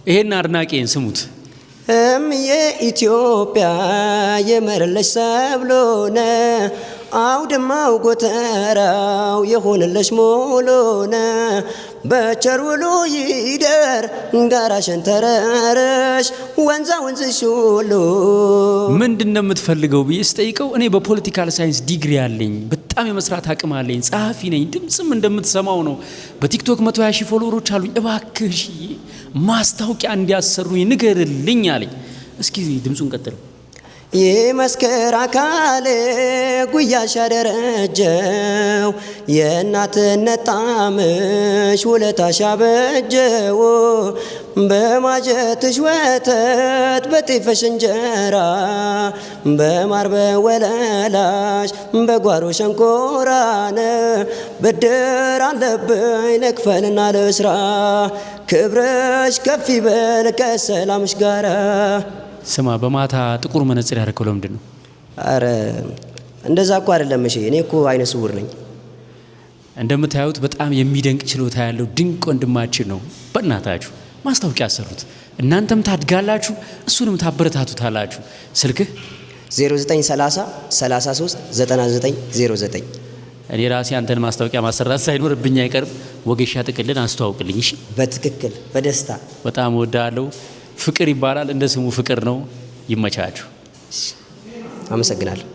ይሄን አድናቂን ስሙት። የኢትዮጵያ የመረለሽ ሰብሎነ አውድማው ጎተራው የሆነለሽ ሞሎነ በቸር ውሎ ይደር ጋራሽን ተረረሽ ወንዛ ወንዝሽ ሁሉ። ምንድነው የምትፈልገው ብዬ ስጠይቀው እኔ በፖለቲካል ሳይንስ ዲግሪ አለኝ፣ በጣም የመስራት አቅም አለኝ፣ ጸሐፊ ነኝ፣ ድምጽም እንደምትሰማው ነው፣ በቲክቶክ 120 ሺህ ፎሎወሮች አሉኝ፣ እባክህ ማስታወቂያ እንዲያሰሩኝ ንገርልኝ አለኝ። እስኪ ድምጹን ቀጥለው። የመስከር አካሌ ጉያሽ ያደረጀው የእናትነት ጣምሽ ውለታሽ ያበጀው በማጀትሽ ወተት በጤፈሽ እንጀራ በማር በወለላሽ በጓሮ ሸንኮራነ ብድር አለብኝ ልክፈልና ልስራ ክብረሽ ከፍ ይበል ከሰላምሽ ጋራ። ስማ በማታ ጥቁር መነጽር ያደረከው ለምንድን ነው? አረ እንደዛ እኮ አይደለም እሺ፣ እኔ እኮ አይነ ስውር ነኝ። እንደምታዩት በጣም የሚደንቅ ችሎታ ያለው ድንቅ ወንድማችን ነው። በእናታችሁ ማስታወቂያ ያሰሩት፣ እናንተም ታድጋላችሁ፣ እሱንም ታበረታቱታላችሁ። ስልክህ 0930 33 99 09። እኔ ራሴ አንተን ማስታወቂያ ማሰራት ሳይኖርብኝ አይቀርም። ወጌሻ ጥቅልን አስተዋውቅልኝ እሺ? በትክክል በደስታ። በጣም ወዳለው ፍቅር ይባላል፣ እንደ ስሙ ፍቅር ነው። ይመቻችሁ። አመሰግናለሁ።